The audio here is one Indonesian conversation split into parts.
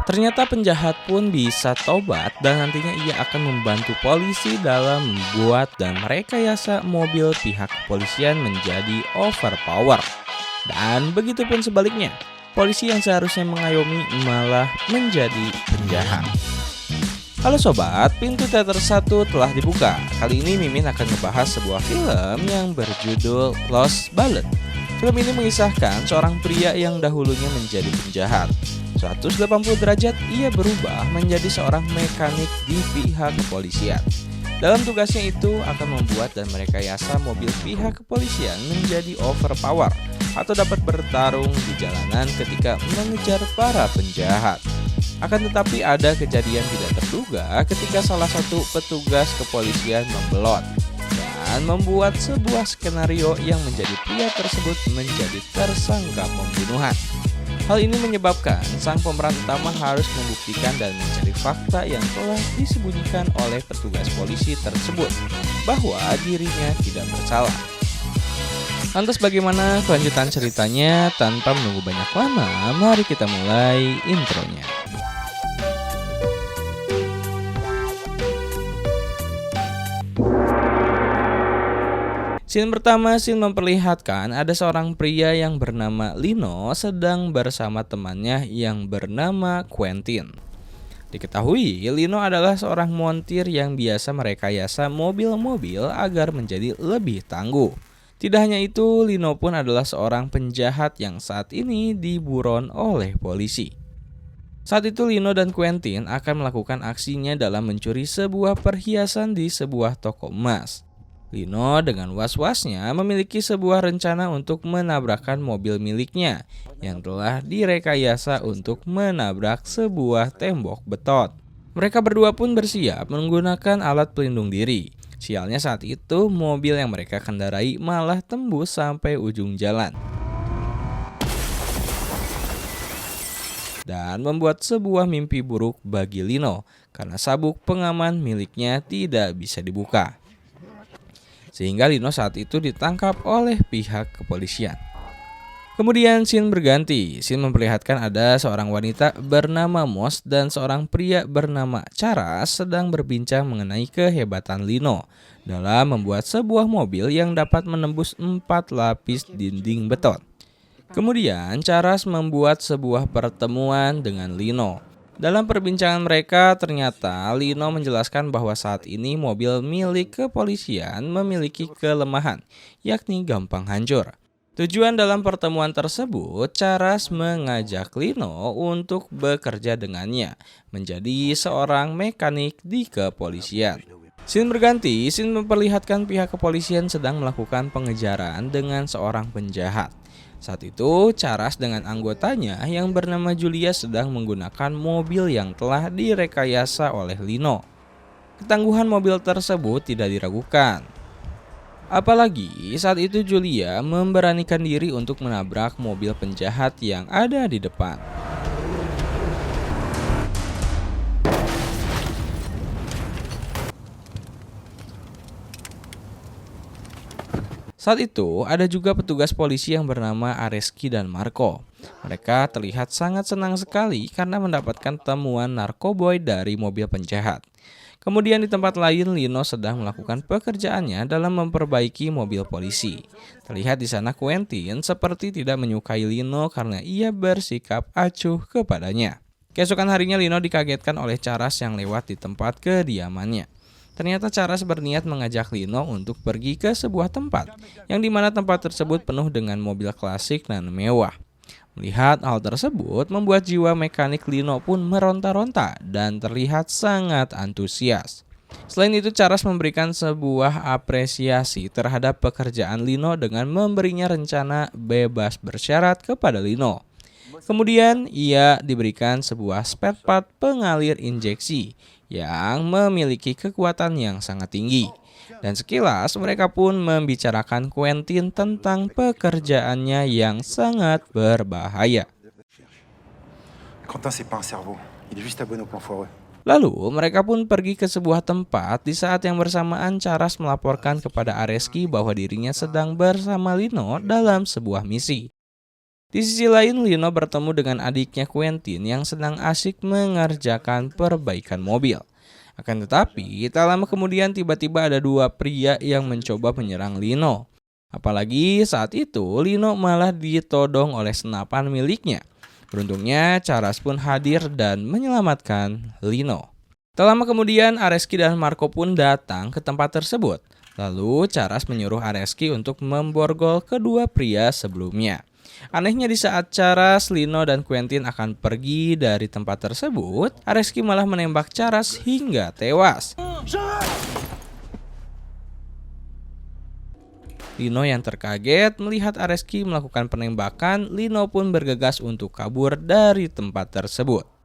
Ternyata penjahat pun bisa tobat dan nantinya ia akan membantu polisi dalam membuat dan merekayasa mobil pihak kepolisian menjadi overpower. Dan begitu pun sebaliknya, polisi yang seharusnya mengayomi malah menjadi penjahat. Halo sobat, pintu teater 1 telah dibuka. Kali ini Mimin akan membahas sebuah film yang berjudul Lost Bullet. Film ini mengisahkan seorang pria yang dahulunya menjadi penjahat. 180 derajat ia berubah menjadi seorang mekanik di pihak kepolisian. Dalam tugasnya itu akan membuat dan merekayasa mobil pihak kepolisian menjadi overpower atau dapat bertarung di jalanan ketika mengejar para penjahat. Akan tetapi ada kejadian tidak terduga ketika salah satu petugas kepolisian membelot dan membuat sebuah skenario yang menjadi pria tersebut menjadi tersangka pembunuhan. Hal ini menyebabkan sang pemeran utama harus membuktikan dan mencari fakta yang telah disembunyikan oleh petugas polisi tersebut bahwa dirinya tidak bersalah. Lantas bagaimana kelanjutan ceritanya? Tanpa menunggu banyak lama, mari kita mulai intronya. Scene pertama memperlihatkan ada seorang pria yang bernama Lino sedang bersama temannya yang bernama Quentin. Diketahui Lino adalah seorang montir yang biasa merekayasa mobil-mobil agar menjadi lebih tangguh. Tidak hanya itu, Lino pun adalah seorang penjahat yang saat ini diburon oleh polisi. Saat itu Lino dan Quentin akan melakukan aksinya dalam mencuri sebuah perhiasan di sebuah toko emas. Lino dengan was-wasnya memiliki sebuah rencana untuk menabrakkan mobil miliknya yang telah direkayasa untuk menabrak sebuah tembok beton. Mereka berdua pun bersiap menggunakan alat pelindung diri. Sialnya saat itu mobil yang mereka kendarai malah tembus sampai ujung jalan dan membuat sebuah mimpi buruk bagi Lino karena sabuk pengaman miliknya tidak bisa dibuka. Sehingga Lino saat itu ditangkap oleh pihak kepolisian. Kemudian scene berganti. Scene memperlihatkan ada seorang wanita bernama Moss dan seorang pria bernama Charas sedang berbincang mengenai kehebatan Lino dalam membuat sebuah mobil yang dapat menembus 4 lapis dinding beton. Kemudian Charas membuat sebuah pertemuan dengan Lino. Dalam perbincangan mereka, ternyata Lino menjelaskan bahwa saat ini mobil milik kepolisian memiliki kelemahan, yakni gampang hancur. Tujuan dalam pertemuan tersebut, Charas mengajak Lino untuk bekerja dengannya, menjadi seorang mekanik di kepolisian. Scene berganti, scene memperlihatkan pihak kepolisian sedang melakukan pengejaran dengan seorang penjahat. Saat itu, Charas dengan anggotanya yang bernama Julia sedang menggunakan mobil yang telah direkayasa oleh Lino. Ketangguhan mobil tersebut tidak diragukan. Apalagi saat itu Julia memberanikan diri untuk menabrak mobil penjahat yang ada di depan. Saat itu, ada juga petugas polisi yang bernama Areski dan Marco. Mereka terlihat sangat senang sekali karena mendapatkan temuan narkoboy dari mobil penjahat. Kemudian di tempat lain, Lino sedang melakukan pekerjaannya dalam memperbaiki mobil polisi. Terlihat di sana Quentin seperti tidak menyukai Lino karena ia bersikap acuh kepadanya. Keesokan harinya Lino dikagetkan oleh Charas yang lewat di tempat kediamannya. Ternyata Charas berniat mengajak Lino untuk pergi ke sebuah tempat, yang dimana tempat tersebut penuh dengan mobil klasik dan mewah. Melihat hal tersebut membuat jiwa mekanik Lino pun meronta-ronta dan terlihat sangat antusias. Selain itu Charas memberikan sebuah apresiasi terhadap pekerjaan Lino dengan memberinya rencana bebas bersyarat kepada Lino. Kemudian ia diberikan sebuah spare part pengalir injeksi yang memiliki kekuatan yang sangat tinggi. Dan sekilas mereka pun membicarakan Quentin tentang pekerjaannya yang sangat berbahaya. Lalu mereka pun pergi ke sebuah tempat. Di saat yang bersamaan Charas melaporkan kepada Areski bahwa dirinya sedang bersama Lino dalam sebuah misi. Di sisi lain, Lino bertemu dengan adiknya Quentin yang sedang asyik mengerjakan perbaikan mobil. Akan tetapi, tak lama kemudian tiba-tiba ada dua pria yang mencoba menyerang Lino. Apalagi saat itu, Lino malah ditodong oleh senapan miliknya. Beruntungnya, Charles pun hadir dan menyelamatkan Lino. Tak lama kemudian, Areski dan Marco pun datang ke tempat tersebut. Lalu, Charles menyuruh Areski untuk memborgol kedua pria sebelumnya. Anehnya di saat Charles, Lino, dan Quentin akan pergi dari tempat tersebut, Areski malah menembak Charles hingga tewas. Lino yang terkaget melihat Areski melakukan penembakan, Lino pun bergegas untuk kabur dari tempat tersebut.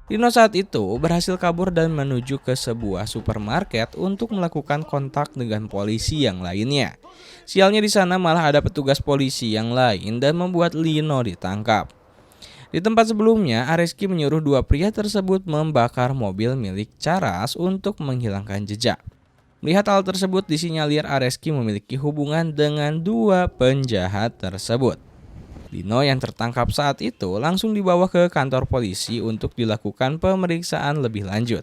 Lino saat itu berhasil kabur dan menuju ke sebuah supermarket untuk melakukan kontak dengan polisi yang lainnya. Sialnya di sana malah ada petugas polisi yang lain dan membuat Lino ditangkap. Di tempat sebelumnya, Areski menyuruh dua pria tersebut membakar mobil milik Charles untuk menghilangkan jejak. Melihat hal tersebut, disinyalir Areski memiliki hubungan dengan dua penjahat tersebut. Lino yang tertangkap saat itu langsung dibawa ke kantor polisi untuk dilakukan pemeriksaan lebih lanjut.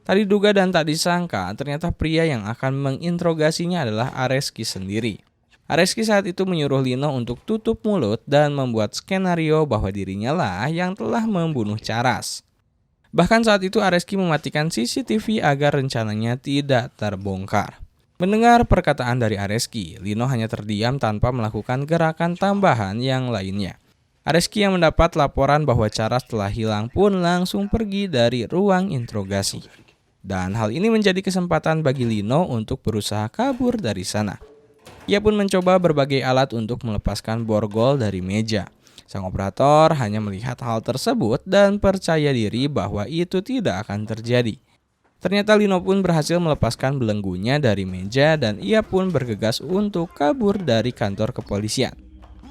Tak diduga dan tak disangka, ternyata pria yang akan menginterogasinya adalah Areski sendiri. Areski saat itu menyuruh Lino untuk tutup mulut dan membuat skenario bahwa dirinya lah yang telah membunuh Charles. Bahkan saat itu Areski mematikan CCTV agar rencananya tidak terbongkar. Mendengar perkataan dari Areski, Lino hanya terdiam tanpa melakukan gerakan tambahan yang lainnya. Areski yang mendapat laporan bahwa Charles telah hilang pun langsung pergi dari ruang interogasi. Dan hal ini menjadi kesempatan bagi Lino untuk berusaha kabur dari sana. Ia pun mencoba berbagai alat untuk melepaskan borgol dari meja. Sang operator hanya melihat hal tersebut dan percaya diri bahwa itu tidak akan terjadi. Ternyata Lino pun berhasil melepaskan belenggunya dari meja dan ia pun bergegas untuk kabur dari kantor kepolisian.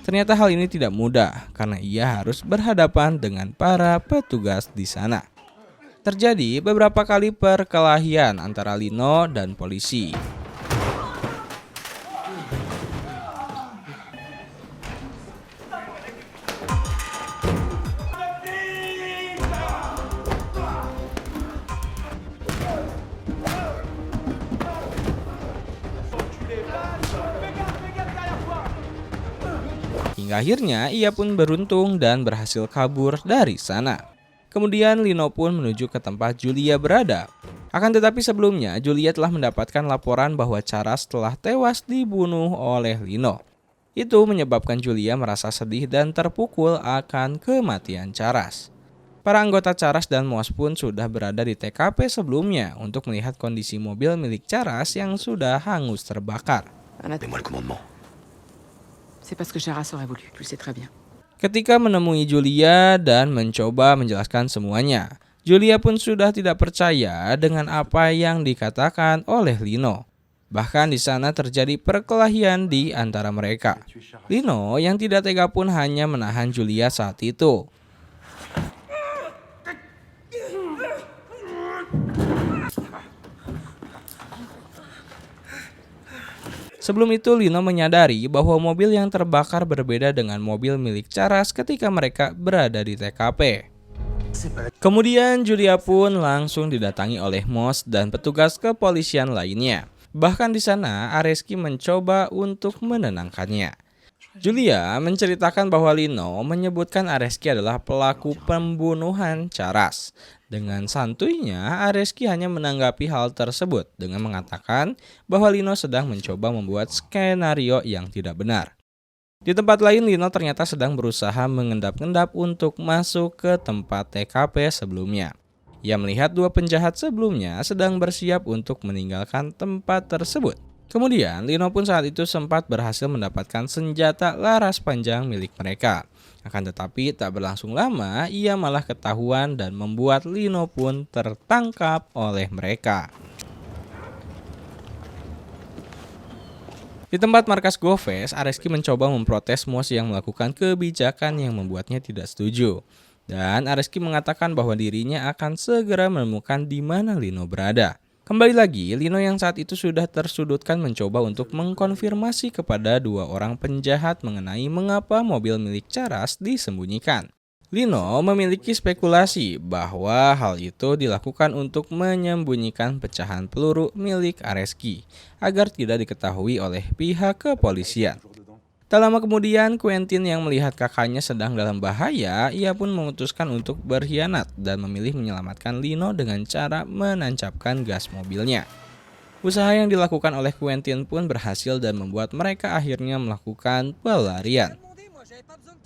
Ternyata hal ini tidak mudah karena ia harus berhadapan dengan para petugas di sana. Terjadi beberapa kali perkelahian antara Lino dan polisi. Hingga akhirnya ia pun beruntung dan berhasil kabur dari sana. Kemudian Lino pun menuju ke tempat Julia berada. Akan tetapi sebelumnya Julia telah mendapatkan laporan bahwa Charles telah tewas dibunuh oleh Lino. Itu menyebabkan Julia merasa sedih dan terpukul akan kematian Charles. Para anggota Charles dan Moss pun sudah berada di TKP sebelumnya untuk melihat kondisi mobil milik Charles yang sudah hangus terbakar. C'est pas ce que Charas aurait voulu, tu le sais très bien. Ketika menemui Julia dan mencoba menjelaskan semuanya, Julia pun sudah tidak percaya dengan apa yang dikatakan oleh Lino. Bahkan di sana terjadi perkelahian di antara mereka. Lino yang tidak tega pun hanya menahan Julia saat itu. Sebelum itu Lino menyadari bahwa mobil yang terbakar berbeda dengan mobil milik Charles ketika mereka berada di TKP. Kemudian Julia pun langsung didatangi oleh Moss dan petugas kepolisian lainnya. Bahkan di sana Areski mencoba untuk menenangkannya. Julia menceritakan bahwa Lino menyebutkan Areski adalah pelaku pembunuhan Charles. Dengan santuinya, Areski hanya menanggapi hal tersebut dengan mengatakan bahwa Lino sedang mencoba membuat skenario yang tidak benar. Di tempat lain, Lino ternyata sedang berusaha mengendap-endap untuk masuk ke tempat TKP sebelumnya. Ia melihat dua penjahat sebelumnya sedang bersiap untuk meninggalkan tempat tersebut. Kemudian, Lino pun saat itu sempat berhasil mendapatkan senjata laras panjang milik mereka. Akan tetapi tak berlangsung lama, ia malah ketahuan dan membuat Lino pun tertangkap oleh mereka. Di tempat markas GoFest, Areski mencoba memprotes Moss yang melakukan kebijakan yang membuatnya tidak setuju. Dan Areski mengatakan bahwa dirinya akan segera menemukan di mana Lino berada. Kembali lagi, Lino yang saat itu sudah tersudutkan mencoba untuk mengkonfirmasi kepada dua orang penjahat mengenai mengapa mobil milik Charas disembunyikan. Lino memiliki spekulasi bahwa hal itu dilakukan untuk menyembunyikan pecahan peluru milik Areski agar tidak diketahui oleh pihak kepolisian. Tak lama kemudian, Quentin yang melihat kakaknya sedang dalam bahaya, ia pun memutuskan untuk berkhianat dan memilih menyelamatkan Lino dengan cara menancapkan gas mobilnya. Usaha yang dilakukan oleh Quentin pun berhasil dan membuat mereka akhirnya melakukan pelarian.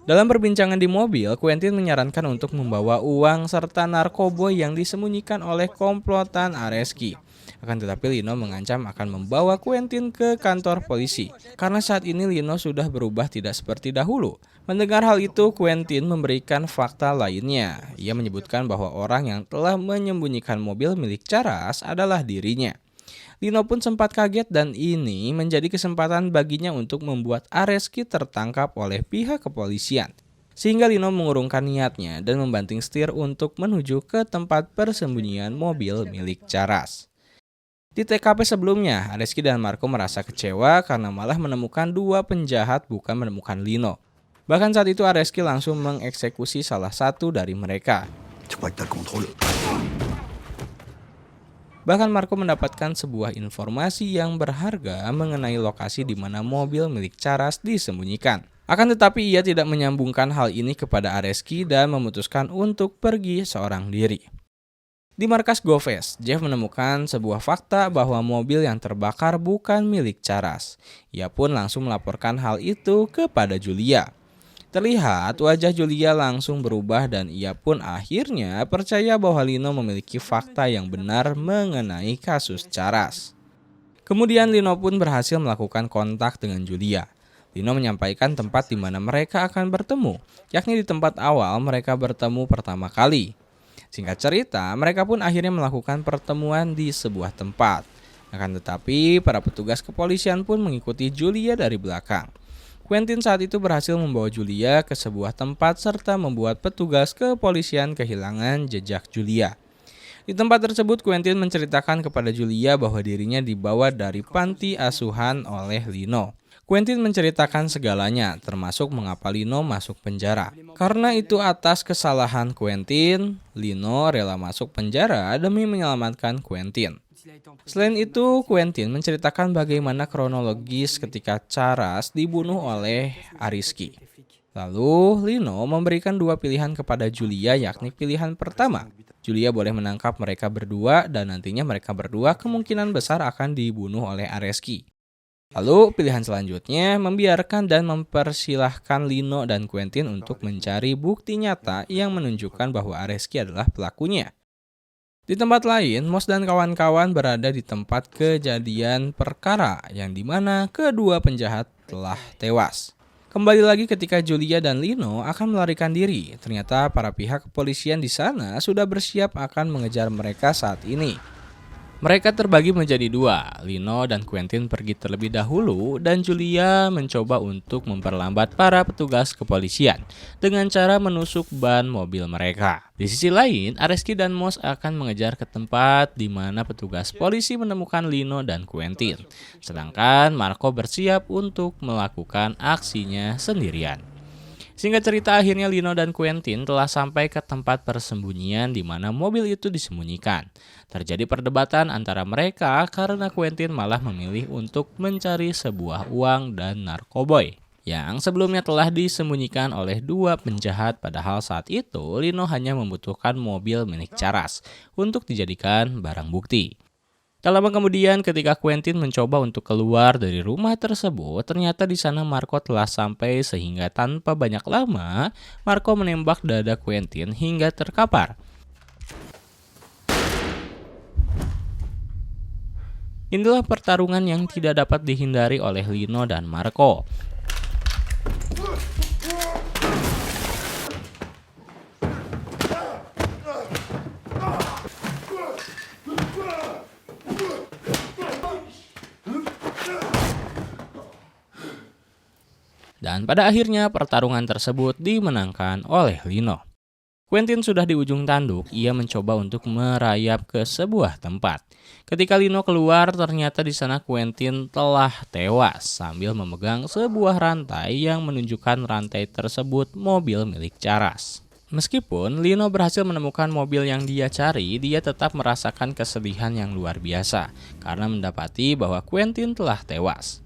Dalam perbincangan di mobil, Quentin menyarankan untuk membawa uang serta narkoba yang disembunyikan oleh komplotan Areski. Akan tetapi Lino mengancam akan membawa Quentin ke kantor polisi, karena saat ini Lino sudah berubah tidak seperti dahulu. Mendengar hal itu, Quentin memberikan fakta lainnya. Ia menyebutkan bahwa orang yang telah menyembunyikan mobil milik Charas adalah dirinya. Lino pun sempat kaget dan ini menjadi kesempatan baginya untuk membuat Areski tertangkap oleh pihak kepolisian. Sehingga Lino mengurungkan niatnya dan membanting setir untuk menuju ke tempat persembunyian mobil milik Charas. Di TKP sebelumnya, Areski dan Marco merasa kecewa karena malah menemukan dua penjahat bukan menemukan Lino. Bahkan saat itu Areski langsung mengeksekusi salah satu dari mereka. Bahkan Marco mendapatkan sebuah informasi yang berharga mengenai lokasi di mana mobil milik Charas disembunyikan. Akan tetapi ia tidak menyambungkan hal ini kepada Areski dan memutuskan untuk pergi seorang diri. Di markas GoFest, Jeff menemukan sebuah fakta bahwa mobil yang terbakar bukan milik Charas. Ia pun langsung melaporkan hal itu kepada Julia. Terlihat wajah Julia langsung berubah dan ia pun akhirnya percaya bahwa Lino memiliki fakta yang benar mengenai kasus Charas. Kemudian Lino pun berhasil melakukan kontak dengan Julia. Lino menyampaikan tempat di mana mereka akan bertemu, yakni di tempat awal mereka bertemu pertama kali. Singkat cerita, mereka pun akhirnya melakukan pertemuan di sebuah tempat. Akan tetapi, para petugas kepolisian pun mengikuti Julia dari belakang. Quentin saat itu berhasil membawa Julia ke sebuah tempat serta membuat petugas kepolisian kehilangan jejak Julia. Di tempat tersebut, Quentin menceritakan kepada Julia bahwa dirinya dibawa dari panti asuhan oleh Lino. Quentin menceritakan segalanya, termasuk mengapa Lino masuk penjara. Karena itu atas kesalahan Quentin, Lino rela masuk penjara demi menyelamatkan Quentin. Selain itu, Quentin menceritakan bagaimana kronologis ketika Charas dibunuh oleh Areski. Lalu, Lino memberikan dua pilihan kepada Julia, yakni pilihan pertama, Julia boleh menangkap mereka berdua dan nantinya mereka berdua kemungkinan besar akan dibunuh oleh Areski. Lalu, pilihan selanjutnya membiarkan dan mempersilahkan Lino dan Quentin untuk mencari bukti nyata yang menunjukkan bahwa Areski adalah pelakunya. Di tempat lain, Moss dan kawan-kawan berada di tempat kejadian perkara yang dimana kedua penjahat telah tewas. Kembali lagi ketika Julia dan Lino akan melarikan diri, ternyata para pihak kepolisian di sana sudah bersiap akan mengejar mereka saat ini. Mereka terbagi menjadi dua, Lino dan Quentin pergi terlebih dahulu dan Julia mencoba untuk memperlambat para petugas kepolisian dengan cara menusuk ban mobil mereka. Di sisi lain, Areski dan Moss akan mengejar ke tempat di mana petugas polisi menemukan Lino dan Quentin, sedangkan Marco bersiap untuk melakukan aksinya sendirian. Singkat cerita, akhirnya Lino dan Quentin telah sampai ke tempat persembunyian di mana mobil itu disembunyikan. Terjadi perdebatan antara mereka karena Quentin malah memilih untuk mencari sebuah uang dan narkoboy yang sebelumnya telah disembunyikan oleh dua penjahat, padahal saat itu Lino hanya membutuhkan mobil milik Charas untuk dijadikan barang bukti. Tak lama kemudian ketika Quentin mencoba untuk keluar dari rumah tersebut, ternyata di sana Marco telah sampai sehingga tanpa banyak lama, Marco menembak dada Quentin hingga terkapar. Inilah pertarungan yang tidak dapat dihindari oleh Lino dan Marco. Dan pada akhirnya pertarungan tersebut dimenangkan oleh Lino. Quentin sudah di ujung tanduk, ia mencoba untuk merayap ke sebuah tempat. Ketika Lino keluar, ternyata di sana Quentin telah tewas sambil memegang sebuah rantai yang menunjukkan rantai tersebut mobil milik Charas. Meskipun Lino berhasil menemukan mobil yang dia cari, dia tetap merasakan kesedihan yang luar biasa karena mendapati bahwa Quentin telah tewas.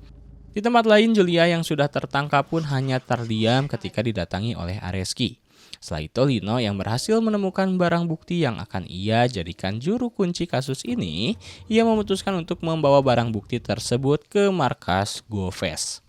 Di tempat lain, Julia yang sudah tertangkap pun hanya terdiam ketika didatangi oleh Areski. Setelah itu, Lino yang berhasil menemukan barang bukti yang akan ia jadikan juru kunci kasus ini, ia memutuskan untuk membawa barang bukti tersebut ke markas GoFest.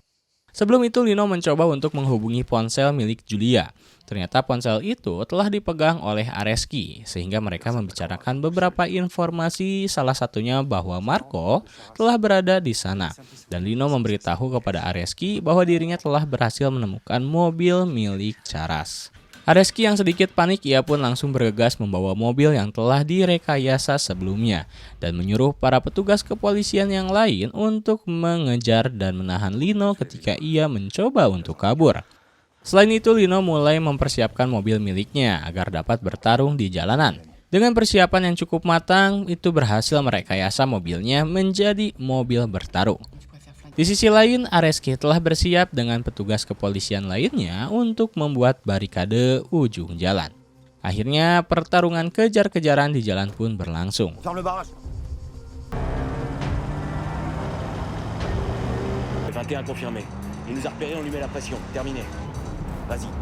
Sebelum itu, Lino mencoba untuk menghubungi ponsel milik Julia. Ternyata ponsel itu telah dipegang oleh Areski, sehingga mereka membicarakan beberapa informasi, salah satunya bahwa Marco telah berada di sana. Dan Lino memberitahu kepada Areski bahwa dirinya telah berhasil menemukan mobil milik Charas. Areski yang sedikit panik, ia pun langsung bergegas membawa mobil yang telah direkayasa sebelumnya dan menyuruh para petugas kepolisian yang lain untuk mengejar dan menahan Lino ketika ia mencoba untuk kabur. Selain itu, Lino mulai mempersiapkan mobil miliknya agar dapat bertarung di jalanan. Dengan persiapan yang cukup matang, itu berhasil merekayasa mobilnya menjadi mobil bertarung. Di sisi lain, Areski telah bersiap dengan petugas kepolisian lainnya untuk membuat barikade ujung jalan. Akhirnya, pertarungan kejar-kejaran di jalan pun berlangsung. Ferme le barrage. 21 confirmé. Il nous a repéré, on lui met la pression. Terminé. Vas-y.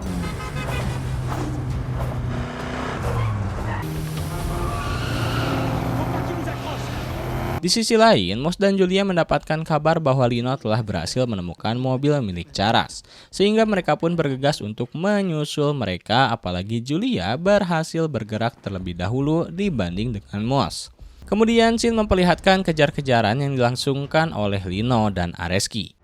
Di sisi lain, Moss dan Julia mendapatkan kabar bahwa Lino telah berhasil menemukan mobil milik Charas, sehingga mereka pun bergegas untuk menyusul mereka, apalagi Julia berhasil bergerak terlebih dahulu dibanding dengan Moss. Kemudian scene memperlihatkan kejar-kejaran yang dilangsungkan oleh Lino dan Areski.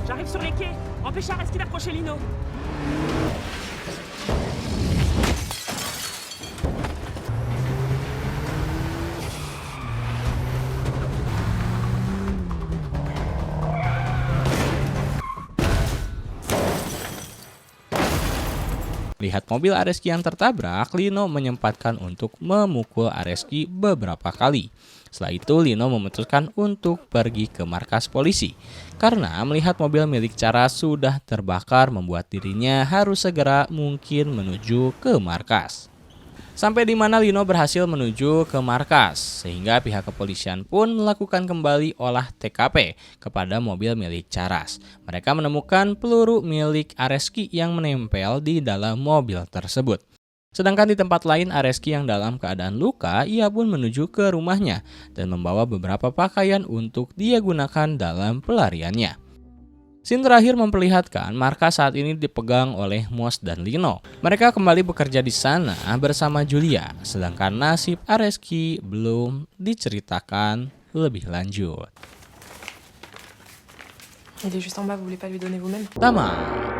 J'arrive sur les quais. Empêche Areski d'approcher Lino. Lihat mobil Areski yang tertabrak, Lino menyempatkan untuk memukul Areski beberapa kali. Setelah itu, Lino memutuskan untuk pergi ke markas polisi. Karena melihat mobil milik Charas sudah terbakar, membuat dirinya harus segera mungkin menuju ke markas. Sampai di mana Lino berhasil menuju ke markas, sehingga pihak kepolisian pun melakukan kembali olah TKP kepada mobil milik Charas. Mereka menemukan peluru milik Areski yang menempel di dalam mobil tersebut. Sedangkan di tempat lain, Areski yang dalam keadaan luka, ia pun menuju ke rumahnya dan membawa beberapa pakaian untuk dia gunakan dalam pelariannya. Scene terakhir memperlihatkan markas saat ini dipegang oleh Moss dan Lino. Mereka kembali bekerja di sana bersama Julia, sedangkan nasib Areski belum diceritakan lebih lanjut. Il est juste en bas, vous voulez pas lui donner vous-même? Tamat.